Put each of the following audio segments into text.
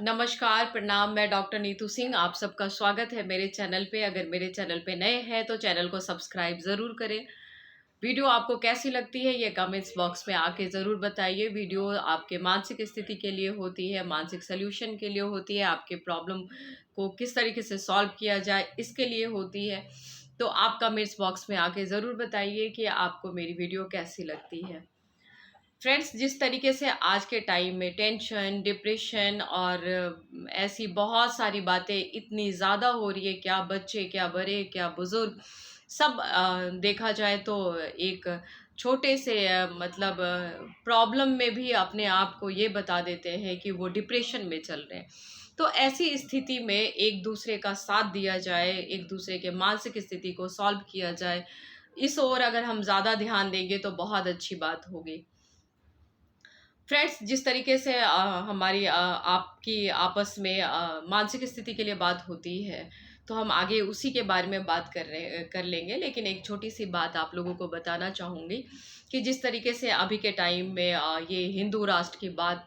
नमस्कार, प्रणाम। मैं डॉक्टर नीतू सिंह, आप सबका स्वागत है मेरे चैनल पे। अगर मेरे चैनल पे नए हैं तो चैनल को सब्सक्राइब ज़रूर करें। वीडियो आपको कैसी लगती है ये कमेंट्स बॉक्स में आके ज़रूर बताइए। वीडियो आपके मानसिक स्थिति के लिए होती है, मानसिक सल्यूशन के लिए होती है, आपके प्रॉब्लम को किस तरीके से सॉल्व किया जाए इसके लिए होती है। तो आप कमेंट्स बॉक्स में आके ज़रूर बताइए कि आपको मेरी वीडियो कैसी लगती है। फ्रेंड्स, जिस तरीके से आज के टाइम में टेंशन, डिप्रेशन और ऐसी बहुत सारी बातें इतनी ज़्यादा हो रही है, क्या बच्चे, क्या बड़े, क्या बुजुर्ग, सब देखा जाए तो एक छोटे से प्रॉब्लम में भी अपने आप को ये बता देते हैं कि वो डिप्रेशन में चल रहे हैं। तो ऐसी स्थिति में एक दूसरे का साथ दिया जाए, एक दूसरे के मानसिक स्थिति को सॉल्व किया जाए, इस ओर अगर हम ज़्यादा ध्यान देंगे तो बहुत अच्छी बात होगी। फ्रेंड्स, जिस तरीके से हमारी आपकी आपस में मानसिक स्थिति के लिए बात होती है, तो हम आगे उसी के बारे में बात कर लेंगे। लेकिन एक छोटी सी बात आप लोगों को बताना चाहूँगी कि जिस तरीके से अभी के टाइम में ये हिंदू राष्ट्र की बात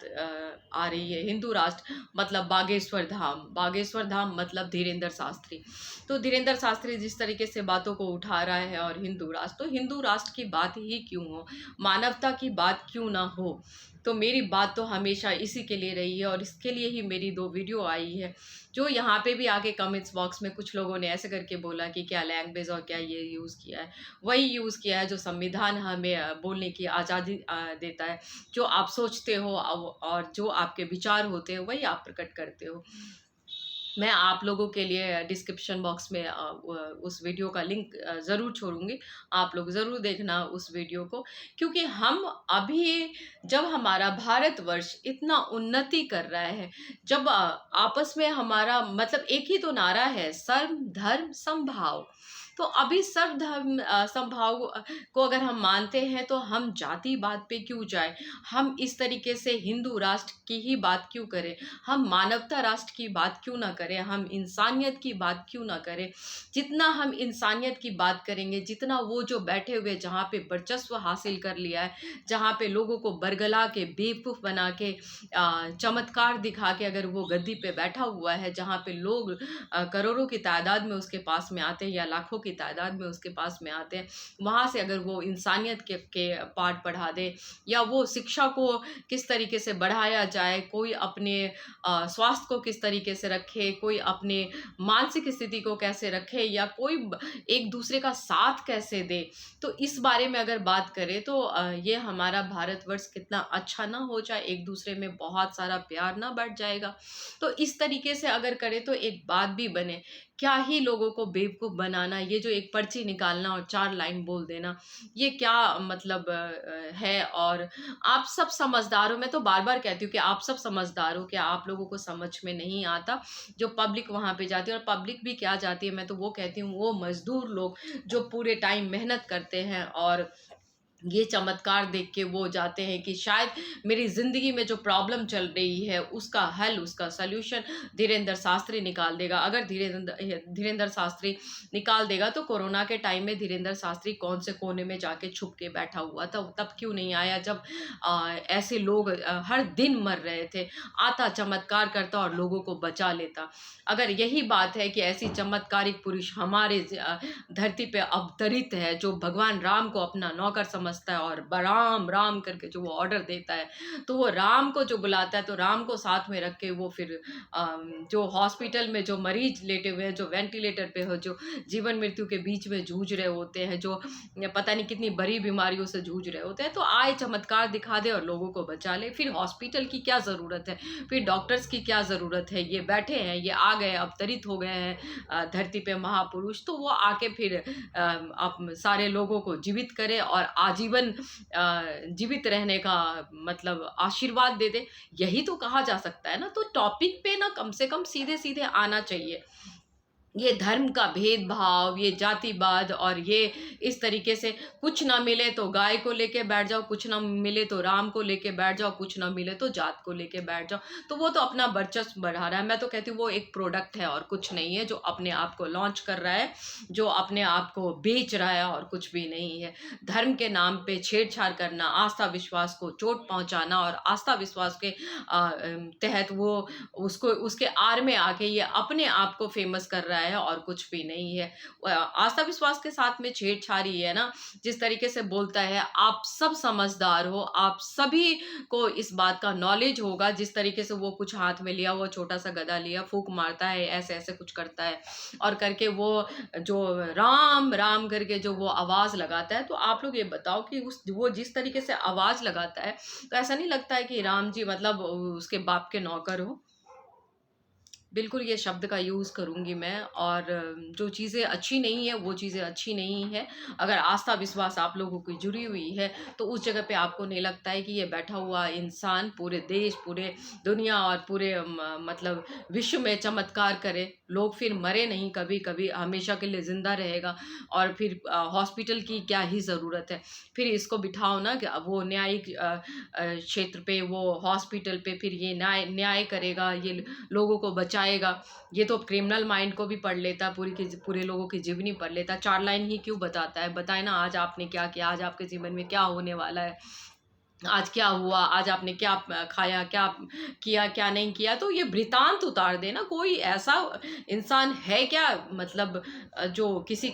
आ रही है। हिंदू राष्ट्र मतलब बागेश्वर धाम मतलब धीरेंद्र शास्त्री। तो धीरेंद्र शास्त्री जिस तरीके से बातों को उठा रहा है और हिंदू राष्ट्र, तो हिंदू राष्ट्र की बात ही क्यों हो, मानवता की बात क्यों ना हो। तो मेरी बात तो हमेशा इसी के लिए रही है और इसके लिए ही मेरी 2 वीडियो आई है। जो यहाँ पे भी आके कमेंट्स बॉक्स में कुछ लोगों ने ऐसे करके बोला कि क्या लैंग्वेज और क्या ये यूज़ किया है। वही यूज़ किया है जो संविधान हमें बोलने की आज़ादी देता है। जो आप सोचते हो और जो आपके विचार होते हैं वही आप प्रकट करते हो। मैं आप लोगों के लिए डिस्क्रिप्शन बॉक्स में उस वीडियो का लिंक ज़रूर छोड़ूंगी। आप लोग ज़रूर देखना उस वीडियो को, क्योंकि हम अभी जब हमारा भारतवर्ष इतना उन्नति कर रहा है, जब आपस में हमारा मतलब एक ही तो नारा है, सर्व धर्म समभाव। तो अभी सर्व धर्म समभाव को अगर हम मानते हैं तो हम जातिवाद पे क्यों जाए। हम इस तरीके से हिंदू राष्ट्र की ही बात क्यों करें, हम मानवता राष्ट्र की बात क्यों ना करें, हम इंसानियत की बात क्यों ना करें। जितना हम इंसानियत की बात करेंगे, जितना वो जो बैठे हुए जहाँ पे वर्चस्व हासिल कर लिया है, जहाँ पे लोगों को बरगला के बेवकूफ़ बना के चमत्कार दिखा के अगर वो गद्दी पे बैठा हुआ है, जहाँ पे लोग करोड़ों की तादाद में उसके पास में आते हैं या लाखों की तादाद में उसके पास में आते हैं, वहाँ से अगर वो इंसानियत के पाठ पढ़ा दे या वो शिक्षा को किस तरीके से बढ़ाया जाए, कोई अपने स्वास्थ्य को किस तरीके से रखे, कोई अपने मानसिक स्थिति को कैसे रखे, या कोई एक दूसरे का साथ कैसे दे। तो इस बारे में अगर बात करें तो ये हमारा भारतवर्ष कितना अच्छा ना हो जाए, एक दूसरे में बहुत सारा प्यार ना बढ़ जाएगा। तो इस तरीके से अगर करें तो एक बात भी बने। क्या ही लोगों को बेवकूफ़ बनाना, ये जो एक पर्ची निकालना और 4 लाइन बोल देना, ये क्या मतलब है। और आप सब समझदार हो, मैं तो बार-बार कहती हूँ कि आप सब समझदार हो, क्या आप लोगों को समझ में नहीं आता। जो पब्लिक वहाँ पे जाती है, और पब्लिक भी क्या जाती है, मैं तो वो कहती हूँ वो मज़दूर लोग जो पूरे टाइम मेहनत करते हैं और ये चमत्कार देख के वो जाते हैं कि शायद मेरी ज़िंदगी में जो प्रॉब्लम चल रही है उसका हल, उसका सॉल्यूशन धीरेंद्र शास्त्री निकाल देगा। अगर धीरेंद्र शास्त्री निकाल देगा तो कोरोना के टाइम में धीरेंद्र शास्त्री कौन से कोने में जाके छुप के बैठा हुआ था, तब क्यों नहीं आया जब ऐसे लोग हर दिन मर रहे थे। आता, चमत्कार करता और लोगों को बचा लेता। अगर यही बात है कि ऐसी चमत्कारिक पुरुष हमारे धरती पे अवतरित है, जो भगवान राम को अपना नौकर समझता है और राम राम करके जो वो ऑर्डर देता है, तो वो राम को जो बुलाता है तो राम को साथ में रख के वो फिर जो हॉस्पिटल में जो मरीज लेटे हुए हैं, जो वेंटिलेटर पे हो, जो जीवन मृत्यु के बीच में जूझ रहे होते हैं, जो पता नहीं कितनी बड़ी बीमारियों से जूझ रहे होते हैं, तो आए चमत्कार दिखा दे और लोगों को बचा ले। फिर हॉस्पिटल की क्या ज़रूरत है, फिर डॉक्टर्स की क्या ज़रूरत है। ये बैठे हैं, ये आ गए, अवतरित हो गए हैं धरती पे महापुरुष, तो वो आके फिर आप सारे लोगों को जीवित करे और आजीवन जीवित रहने का मतलब आशीर्वाद दे दे। यही तो कहा जा सकता है ना। तो टॉपिक पे ना कम से कम सीधे सीधे आना चाहिए। ये धर्म का भेदभाव, ये जातिवाद और ये इस तरीके से कुछ ना मिले तो गाय को लेके बैठ जाओ, कुछ ना मिले तो राम को लेके बैठ जाओ, कुछ ना मिले तो जात को लेके बैठ जाओ, तो वो तो अपना वर्चस्व बढ़ा रहा है। मैं तो कहती हूँ वो एक प्रोडक्ट है और कुछ नहीं है, जो अपने आप को लॉन्च कर रहा है, जो अपने आप को बेच रहा है और कुछ भी नहीं है। धर्म के नाम पे छेड़छाड़ करना, आस्था विश्वास को चोट पहुंचाना और आस्था विश्वास के तहत वो उसको उसके आड़ में आके ये अपने आप को फेमस कर रहा है और कुछ भी नहीं है। आस्था विश्वास के साथ में छेड़छाड़ी है ना, जिस तरीके से बोलता है, आप सब समझदार हो, आप सभी को इस बात का नॉलेज होगा, जिस तरीके से वो कुछ हाथ में लिया, वो छोटा सा गदा लिया, फूंक मारता है, ऐसे ऐसे कुछ करता है और करके वो जो राम राम करके जो वो आवाज लगाता है, तो आप लोग ये बताओ कि उस वो जिस तरीके से आवाज लगाता है, तो ऐसा नहीं लगता है कि राम जी मतलब उसके बाप के नौकर हो? बिल्कुल ये शब्द का यूज़ करूँगी मैं। और जो चीज़ें अच्छी नहीं है वो चीज़ें अच्छी नहीं है। अगर आस्था विश्वास आप लोगों की जुड़ी हुई है तो उस जगह पे आपको नहीं लगता है कि ये बैठा हुआ इंसान पूरे देश, पूरे दुनिया और पूरे मतलब विश्व में चमत्कार करे। लोग फिर मरे नहीं, कभी कभी हमेशा के लिए ज़िंदा रहेगा और फिर हॉस्पिटल की क्या ही ज़रूरत है। फिर इसको बिठाओ ना कि वो न्यायिक क्षेत्र पे, वो हॉस्पिटल पे, फिर ये न्याय न्याय करेगा, ये लोगों को बचाएगा। ये तो क्रिमिनल माइंड को भी पढ़ लेता, पूरे लोगों की जीवनी पढ़ लेता। 4 लाइन ही क्यों बताता है? बताए ना, आज आपने क्या किया, आज आपके जीवन में क्या होने वाला है, आज क्या हुआ, आज आपने क्या खाया, क्या किया, क्या नहीं किया। तो ये वृतांत उतार दे ना। कोई ऐसा इंसान है क्या, मतलब जो किसी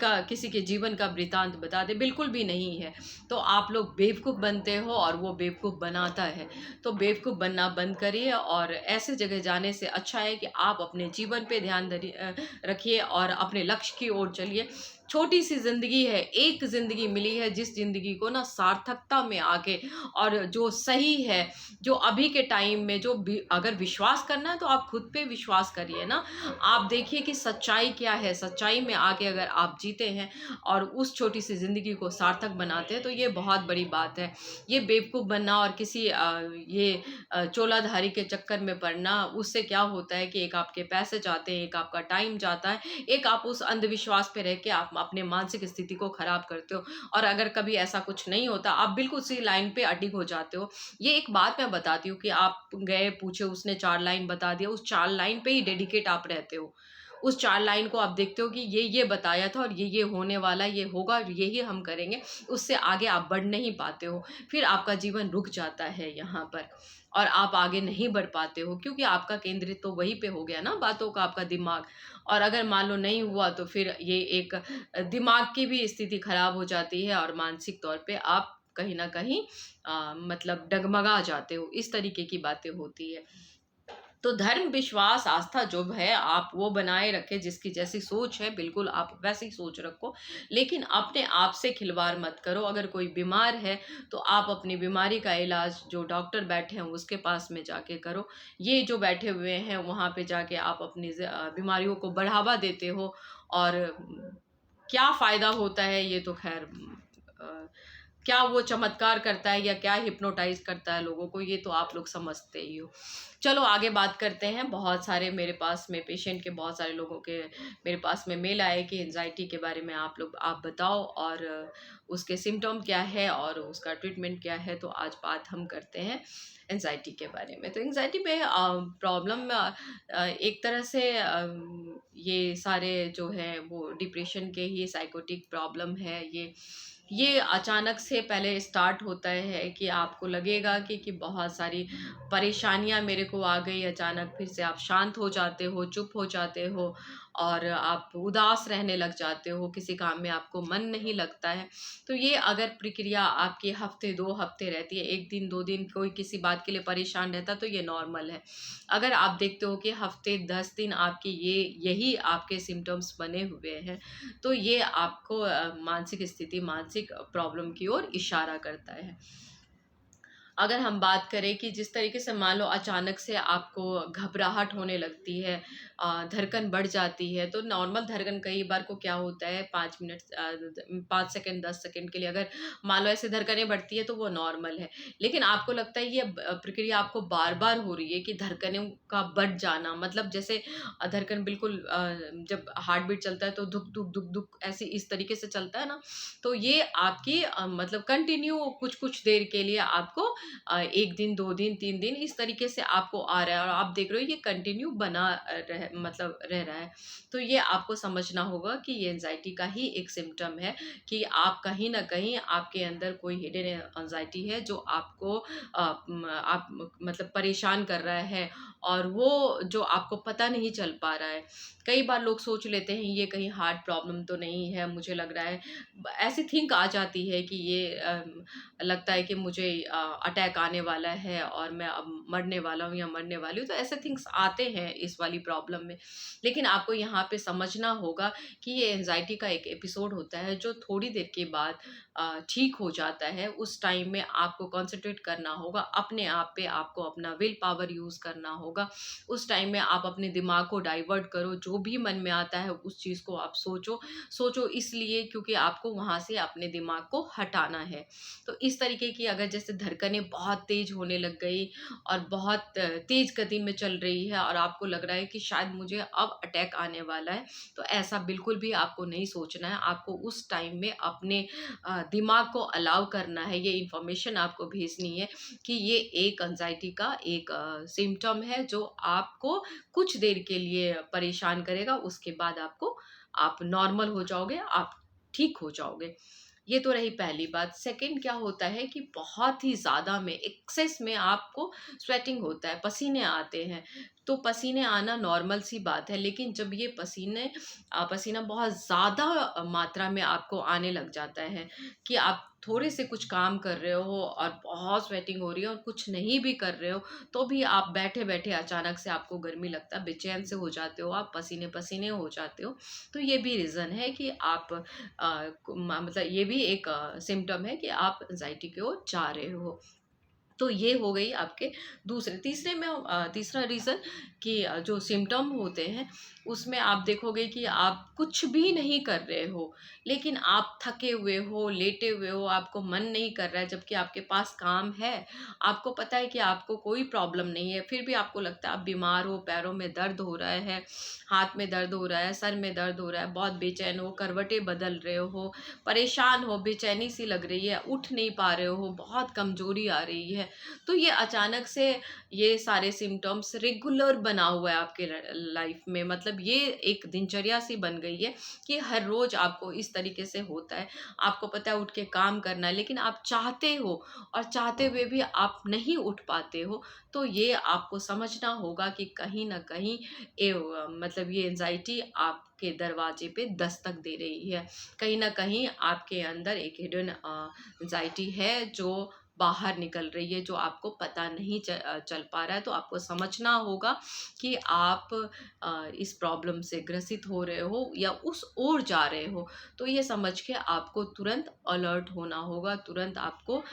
के जीवन का वृतांत बता दे? बिल्कुल भी नहीं है। तो आप लोग बेवकूफ़ बनते हो और वो बेवकूफ़ बनाता है। तो बेवकूफ़ बनना बंद करिए और ऐसे जगह जाने से अच्छा है कि आप अपने जीवन पे ध्यान रखिए और अपने लक्ष्य की ओर चलिए। छोटी सी ज़िंदगी है, एक ज़िंदगी मिली है, जिस ज़िंदगी को ना सार्थकता में आके और जो सही है, जो अभी के टाइम में जो भी अगर विश्वास करना है तो आप खुद पे विश्वास करिए ना। आप देखिए कि सच्चाई क्या है, सच्चाई में आके अगर आप जीते हैं और उस छोटी सी ज़िंदगी को सार्थक बनाते हैं तो ये बहुत बड़ी बात है। ये बेवकूफ़ बनना और किसी ये चोलाधारी के चक्कर में पड़ना, उससे क्या होता है कि एक आपके पैसे जाते हैं, एक आपका टाइम जाता है, एक आप उस अंधविश्वास पे रह के आप अपने मानसिक स्थिति को खराब करते हो। और अगर कभी ऐसा कुछ नहीं होता, आप बिल्कुल उसी लाइन पे अडिग हो जाते हो। ये एक बात मैं बताती हूँ कि आप गए पूछे, उसने 4 लाइन बता दिया, उस 4 लाइन पे ही डेडिकेट आप रहते हो। उस 4 लाइन को आप देखते हो कि ये बताया था और ये होने वाला है, ये होगा और यही हम करेंगे। उससे आगे आप बढ़ नहीं पाते हो। फिर आपका जीवन रुक जाता है यहाँ पर और आप आगे नहीं बढ़ पाते हो, क्योंकि आपका केंद्रित तो वहीं पे हो गया ना बातों का, आपका दिमाग। और अगर मान लो नहीं हुआ तो फिर ये एक दिमाग की भी स्थिति खराब हो जाती है और मानसिक तौर पे आप कहीं न कहीं मतलब डगमगा जाते हो। इस तरीके की बातें होती है। तो धर्म, विश्वास, आस्था जो है आप वो बनाए रखें, जिसकी जैसी सोच है बिल्कुल आप वैसी सोच रखो। लेकिन अपने आप से खिलवाड़ मत करो। अगर कोई बीमार है तो आप अपनी बीमारी का इलाज जो डॉक्टर बैठे हैं उसके पास में जाके करो। ये जो बैठे हुए हैं वहाँ पे जाके आप अपनी बीमारियों को बढ़ावा देते हो और क्या फ़ायदा होता है ये तो ख़ैर अ, क्या वो चमत्कार करता है या क्या हिप्नोटाइज़ करता है लोगों को, ये तो आप लोग समझते ही हो। चलो आगे बात करते हैं। बहुत सारे मेरे पास में पेशेंट के बहुत सारे लोगों के मेरे पास में मेल आए कि एंग्ज़ायटी के बारे में आप बताओ और उसके सिम्पटम क्या है और उसका ट्रीटमेंट क्या है। तो आज बात हम करते हैं एंग्ज़ायटी के बारे में। तो एंग्ज़ायटी में प्रॉब्लम एक तरह से ये सारे जो हैं वो डिप्रेशन के ही साइकोटिक प्रॉब्लम है। ये अचानक से पहले स्टार्ट होता है कि आपको लगेगा कि बहुत सारी परेशानियाँ मेरे को आ गई अचानक, फिर से आप शांत हो जाते हो, चुप हो जाते हो और आप उदास रहने लग जाते हो, किसी काम में आपको मन नहीं लगता है। तो ये अगर प्रक्रिया आपकी हफ़्ते 2 हफ़्ते रहती है, 1 दिन 2 दिन कोई किसी बात के लिए परेशान रहता है तो ये नॉर्मल है। अगर आप देखते हो कि हफ़्ते 10 दिन आपकी यही आपके सिम्पटम्स बने हुए हैं, तो ये आपको मानसिक स्थिति, मानसिक प्रॉब्लम की ओर इशारा करता है। अगर हम बात करें कि जिस तरीके से मान लो अचानक से आपको घबराहट होने लगती है, धड़कन बढ़ जाती है, तो नॉर्मल धड़कन कई बार को क्या होता है 5 मिनट 5 सेकंड 10 सेकंड के लिए अगर मान लो ऐसे धड़कनें बढ़ती है तो वो नॉर्मल है। लेकिन आपको लगता है ये प्रक्रिया आपको बार बार हो रही है कि धड़कनों का बढ़ जाना, मतलब जैसे धड़कन बिल्कुल जब हार्ट बीट चलता है तो धुक धुक धुक धुक ऐसे इस तरीके से चलता है ना, तो ये आपकी मतलब कंटिन्यू कुछ कुछ देर के लिए आपको 1 दिन, 2 दिन, 3 दिन इस तरीके से आपको आ रहा है और आप देख रहे हो ये कंटिन्यू बना मतलब रह रहा है। तो ये आपको समझना होगा कि ये एंग्ज़ायटी का ही एक सिम्पटम है कि आप कहीं न कहीं आपके अंदर कोई हिडन एंग्ज़ायटी है जो आपको आप मतलब परेशान कर रहा है और वो जो आपको पता नहीं चल पा रहा है। कई बार लोग सोच लेते हैं ये कहीं हार्ट प्रॉब्लम तो नहीं है, मुझे लग रहा है ऐसी थिंक आ जाती है कि ये लगता है कि मुझे अटैक आने वाला है और मैं अब मरने वाला हूँ या मरने वाली हूँ, तो ऐसे थिंक्स आते हैं इस वाली प्रॉब्लम में। लेकिन आपको यहाँ पे समझना होगा कि ये एंजाइटी का एक एपिसोड होता है जो थोड़ी देर के बाद ठीक हो जाता है। उस टाइम में आपको कॉन्सेंट्रेट करना होगा अपने आप पे, आपको अपना विल पावर यूज़ करना होगा। उस टाइम में आप अपने दिमाग को डाइवर्ट करो, जो भी मन में आता है उस चीज़ को आप सोचो। सोचो इसलिए क्योंकि आपको वहाँ से अपने दिमाग को हटाना है। तो इस तरीके की अगर जैसे धड़कनें बहुत तेज़ होने लग गई और बहुत तेज़ गति में चल रही है और आपको लग रहा है कि शायद मुझे अब अटैक आने वाला है, तो ऐसा बिल्कुल भी आपको नहीं सोचना है। आपको उस टाइम में अपने दिमाग को अलाउ करना है, ये इन्फॉर्मेशन आपको भेजनी है कि ये एक एंग्ज़ायटी का एक सिम्पटम है जो आपको कुछ देर के लिए परेशान करेगा, उसके बाद आप नॉर्मल हो जाओगे, आप ठीक हो जाओगे। ये तो रही पहली बात। सेकंड क्या होता है कि बहुत ही ज़्यादा में एक्सेस में आपको स्वेटिंग होता है, पसीने आते हैं। तो पसीने आना नॉर्मल सी बात है, लेकिन जब ये पसीना बहुत ज़्यादा मात्रा में आपको आने लग जाता है कि आप थोड़े से कुछ काम कर रहे हो और बहुत स्वेटिंग हो रही है और कुछ नहीं भी कर रहे हो, तो भी आप बैठे-बैठे अचानक से आपको गर्मी लगता है, बेचैन से हो जाते हो, आप पसीने-पसीने हो जाते हो। तो ये भी रीज़न है कि आप मतलब ये भी एक सिम्पटम है कि आप एंजाइटी की ओर जा रहे हो। तो ये हो गई आपके तीसरे में तीसरा रीज़न कि जो सिम्पटम होते हैं उसमें आप देखोगे कि आप कुछ भी नहीं कर रहे हो, लेकिन आप थके हुए हो, लेटे हुए हो, आपको मन नहीं कर रहा है जबकि आपके पास काम है। आपको पता है कि आपको कोई प्रॉब्लम नहीं है, फिर भी आपको लगता है आप बीमार हो, पैरों में दर्द हो रहा है, हाथ में दर्द हो रहा है, सर में दर्द हो रहा है, बहुत बेचैन हो, करवटें बदल रहे हो, परेशान हो, बेचैनी सी लग रही है, उठ नहीं पा रहे हो, बहुत कमज़ोरी आ रही है। तो ये अचानक से ये सारे सिम्पटम्स रेगुलर बना हुआ है आपके लाइफ में, मतलब ये एक दिनचर्या सी बन गई है कि हर रोज आपको इस तरीके से होता है। आपको पता है उठ के काम करना है, लेकिन आप चाहते हो और चाहते हुए भी आप नहीं उठ पाते हो। तो ये आपको समझना होगा कि कहीं ना कहीं मतलब ये एंजाइटी आपके दरवाजे पे दस्तक दे रही है। कहीं ना कहीं आपके अंदर एक हिडन एंजाइटी है जो बाहर निकल रही है, जो आपको पता नहीं चल पा रहा है। तो आपको समझना होगा कि आप इस प्रॉब्लम से ग्रसित हो रहे हो या उस ओर जा रहे हो। तो ये समझ के आपको तुरंत अलर्ट होना होगा, तुरंत आपको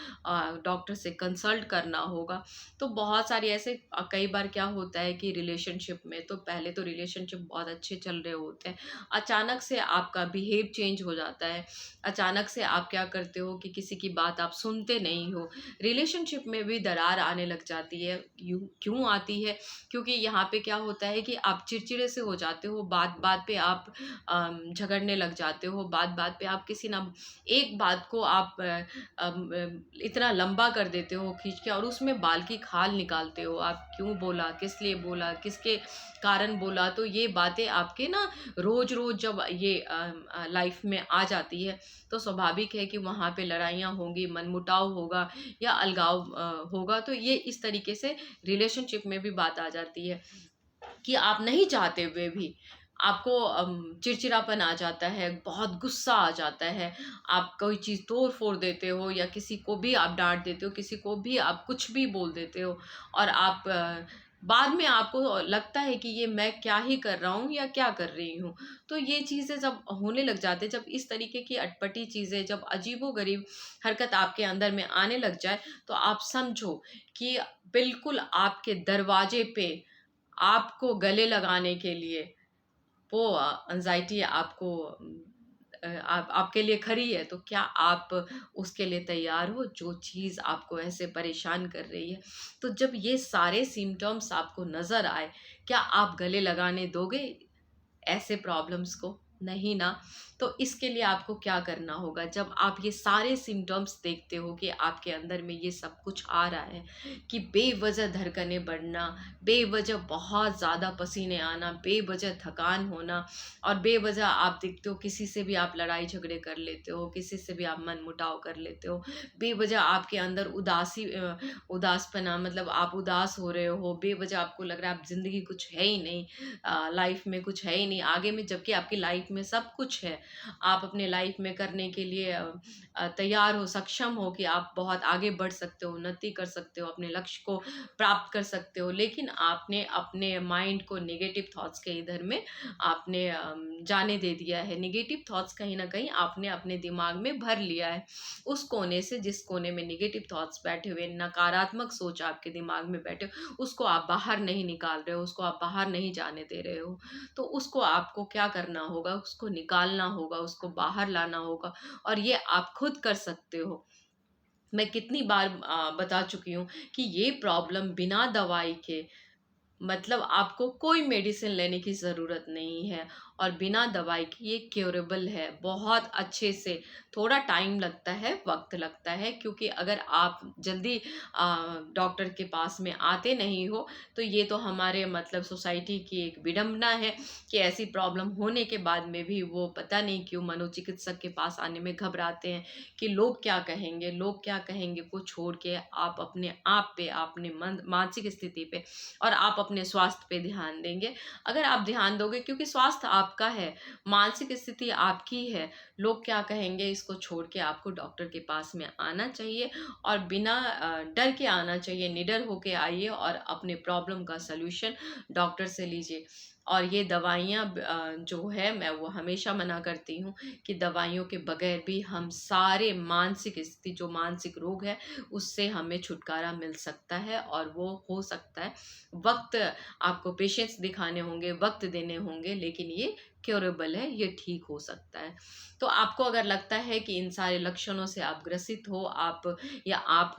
डॉक्टर से कंसल्ट करना होगा। तो बहुत सारी ऐसे कई बार क्या होता है कि रिलेशनशिप में तो पहले तो रिलेशनशिप बहुत अच्छे चल रहे होते हैं, अचानक से आपका बिहेव चेंज हो जाता है। अचानक से आप क्या करते हो कि किसी की बात आप सुनते नहीं हो, रिलेशनशिप में भी दरार आने लग जाती है। क्यों आती है? क्योंकि यहाँ पे क्या होता है कि आप चिड़चिड़े से हो जाते हो, बात बात पे आप झगड़ने लग जाते हो, बात बात पे आप किसी ना एक बात को आप इतना लंबा कर देते हो खींच के और उसमें बाल की खाल निकालते हो। आप क्यों बोला, किस लिए बोला, किसके कारण बोला, तो ये बातें आपके ना रोज रोज जब ये लाइफ में आ जाती है तो स्वाभाविक है कि वहाँ पे लड़ाइयाँ होंगी, मनमुटाव होगा या अलगाव होगा। तो ये इस तरीके से रिलेशनशिप में भी बात आ जाती है कि आप नहीं चाहते हुए भी आपको चिड़चिड़ापन आ जाता है, बहुत गुस्सा आ जाता है, आप कोई चीज़ तोड़-फोड़ देते हो या किसी को भी आप डाँट देते हो, किसी को भी आप कुछ भी बोल देते हो और आप बाद में आपको लगता है कि ये मैं क्या ही कर रहा हूँ या क्या कर रही हूँ। तो ये चीज़ें जब होने लग जाते हैं, जब इस तरीके की अटपटी चीज़ें, जब अजीबो-गरीब हरकत आपके अंदर में आने लग जाए, तो आप समझो कि बिल्कुल आपके दरवाजे पे आपको गले लगाने के लिए वो एंग्ज़ायटी आपको आप आपके लिए खड़ी है, तो क्या आप उसके लिए तैयार हो, जो चीज़ आपको ऐसे परेशान कर रही है? तो जब ये सारे सिम्पटम्स आपको नज़र आए, क्या आप गले लगाने दोगे ऐसे प्रॉब्लम्स को? नहीं ना। तो इसके लिए आपको क्या करना होगा, जब आप ये सारे सिम्पटम्स देखते हो कि आपके अंदर में ये सब कुछ आ रहा है, कि बेवज़ह धड़कनें बढ़ना, बेवज़ह बहुत ज़्यादा पसीने आना, बेवज़ह थकान होना, और बेवज़ह आप देखते हो किसी से भी आप लड़ाई झगड़े कर लेते हो, किसी से भी आप मनमुटाव कर लेते हो, बेवज़ह आपके अंदर उदासपना, मतलब आप उदास हो रहे हो, बेवज़ह आपको लग रहा है अब ज़िंदगी कुछ है ही नहीं, लाइफ में कुछ है ही नहीं आगे में, जबकि आपकी लाइफ में सब कुछ है। आप अपने लाइफ में करने के लिए तैयार हो, सक्षम हो कि आप बहुत आगे बढ़ सकते हो, उन्नति कर सकते हो, अपने लक्ष्य को प्राप्त कर सकते हो। लेकिन आपने अपने माइंड को नेगेटिव थॉट्स के इधर में आपने जाने दे दिया है। नेगेटिव थॉट्स कहीं न कहीं आपने अपने दिमाग में भर लिया है। उस कोने से जिस कोने में नेगेटिव थॉट्स बैठे हुए, नकारात्मक सोच आपके दिमाग में बैठे, उसको आप बाहर नहीं निकाल रहे हो, उसको आप बाहर नहीं जाने दे रहे हो। तो उसको आपको क्या करना होगा, उसको निकालना होगा, उसको बाहर लाना होगा, और ये आप खुद कर सकते हो। मैं कितनी बार बता चुकी हूँ कि ये प्रॉब्लम बिना दवाई के, मतलब आपको कोई मेडिसिन लेने की ज़रूरत नहीं है, और बिना दवाई के ये क्योरेबल है बहुत अच्छे से। थोड़ा टाइम लगता है, वक्त लगता है, क्योंकि अगर आप जल्दी डॉक्टर के पास में आते नहीं हो, तो ये तो हमारे मतलब सोसाइटी की एक विडंबना है कि ऐसी प्रॉब्लम होने के बाद में भी वो पता नहीं क्यों मनोचिकित्सक के पास आने में घबराते हैं कि लोग क्या कहेंगे, लोग क्या कहेंगे को छोड़ के आप अपने आप पे, अपने मानसिक स्थिति पे और आप अपने स्वास्थ्य पे ध्यान देंगे। अगर आप ध्यान दोगे, क्योंकि स्वास्थ्य आपका है, मानसिक स्थिति आपकी है, लोग क्या कहेंगे इसको छोड़ के आपको डॉक्टर के पास में आना चाहिए, और बिना डर के आना चाहिए, निडर होके आइए और अपने प्रॉब्लम का सॉल्यूशन डॉक्टर से लीजिए। और ये दवाइयाँ जो है, मैं वो हमेशा मना करती हूँ कि दवाइयों के बगैर भी हम सारे मानसिक स्थिति, जो मानसिक रोग है, उससे हमें छुटकारा मिल सकता है, और वो हो सकता है। वक्त आपको पेशेंस दिखाने होंगे, वक्त देने होंगे, लेकिन ये क्योरेबल है, ये ठीक हो सकता है। तो आपको अगर लगता है कि इन सारे लक्षणों से आप ग्रसित हो, आप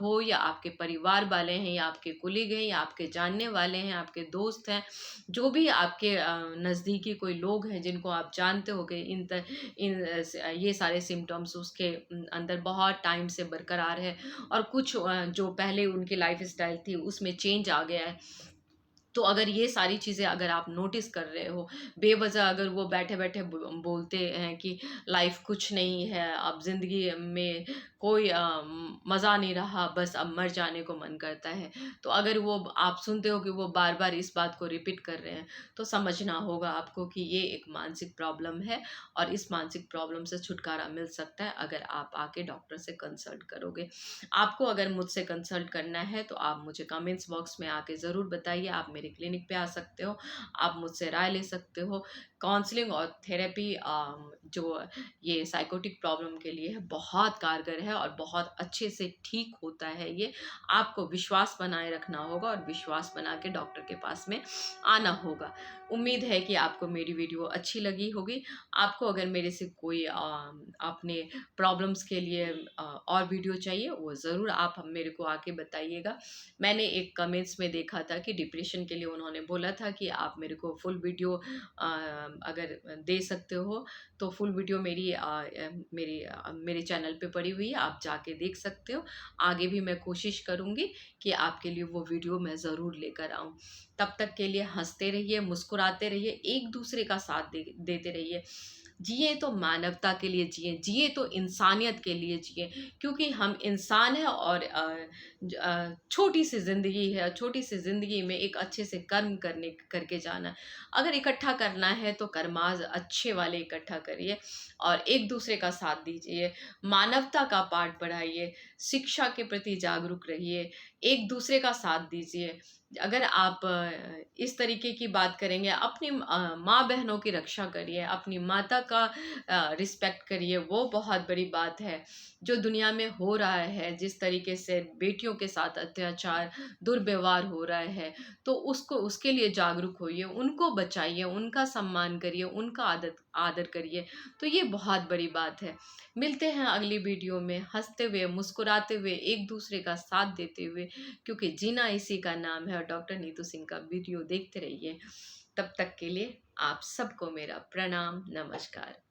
हो, या आपके परिवार वाले हैं, या आपके कुलीग हैं, या आपके जानने वाले हैं, आपके दोस्त हैं, जो भी आपके नज़दीकी कोई लोग हैं जिनको आप जानते हो कि ये सारे सिम्टम्स उसके अंदर बहुत टाइम से बरकरार है, और कुछ जो पहले उनकी लाइफ स्टाइल थी उसमें चेंज आ गया है। तो अगर ये सारी चीज़ें अगर आप नोटिस कर रहे हो, बेवज़ह अगर वो बैठे-बैठे बोलते हैं कि लाइफ़ कुछ नहीं है, अब ज़िंदगी में कोई मज़ा नहीं रहा, बस अब मर जाने को मन करता है। तो अगर वो आप सुनते हो कि वो बार-बार इस बात को रिपीट कर रहे हैं, तो समझना होगा आपको कि ये एक मानसिक प्रॉब्लम है, और इस मानसिक प्रॉब्लम से छुटकारा मिल सकता है अगर आप आके डॉक्टर से कंसल्ट करोगे। आपको अगर मुझसे कंसल्ट करना है, तो आप मुझे कमेंट्स बॉक्स में आके ज़रूर बताइए। आप मेरे क्लिनिक पे आ सकते हो, आप मुझसे राय ले सकते हो। काउंसलिंग और थेरेपी जो ये साइकोटिक प्रॉब्लम के लिए है, बहुत कारगर है, और बहुत अच्छे से ठीक होता है ये। आपको विश्वास बनाए रखना होगा, और विश्वास बना के डॉक्टर के पास में आना होगा। उम्मीद है कि आपको मेरी वीडियो अच्छी लगी होगी। आपको अगर मेरे से कोई अपने प्रॉब्लम्स के लिए और वीडियो चाहिए, वो ज़रूर आप हम मेरे को आके बताइएगा। मैंने एक कमेंट्स में देखा था कि डिप्रेशन के लिए उन्होंने बोला था कि आप मेरे को फुल वीडियो अगर दे सकते हो, तो फुल वीडियो मेरे चैनल पे पड़ी हुई है, आप जाके देख सकते हो। आगे भी मैं कोशिश करूँगी कि आपके लिए वो वीडियो मैं ज़रूर लेकर आऊँ। तब तक के लिए हँसते रहिए, मुस्कुराते रहिए, एक दूसरे का साथ देते रहिए। जिए तो मानवता के लिए जिए, जिए तो इंसानियत के लिए जिए, क्योंकि हम इंसान हैं, और छोटी सी ज़िंदगी है, छोटी सी ज़िंदगी में एक अच्छे से कर्म करके जाना है। अगर इकट्ठा करना है, तो कर्माज़ अच्छे वाले इकट्ठा करिए, और एक दूसरे का साथ दीजिए, मानवता का पाठ बढ़ाइए, शिक्षा के प्रति जागरूक रहिए, एक दूसरे का साथ दीजिए। अगर आप इस तरीके की बात करेंगे, अपनी माँ बहनों की रक्षा करिए, अपनी माता का रिस्पेक्ट करिए, वो बहुत बड़ी बात है। जो दुनिया में हो रहा है, जिस तरीके से बेटियों के साथ अत्याचार, दुर्व्यवहार हो रहा है, तो उसको उसके लिए जागरूक होइए, उनको बचाइए, उनका सम्मान करिए, उनका आदर करिए। तो ये बहुत बड़ी बात है। मिलते हैं अगली वीडियो में, हंसते हुए, मुस्कुराते हुए, एक दूसरे का साथ देते हुए, क्योंकि जीना इसी का नाम है। और डॉक्टर नीतू सिंह का वीडियो देखते रहिए। तब तक के लिए आप सबको मेरा प्रणाम, नमस्कार।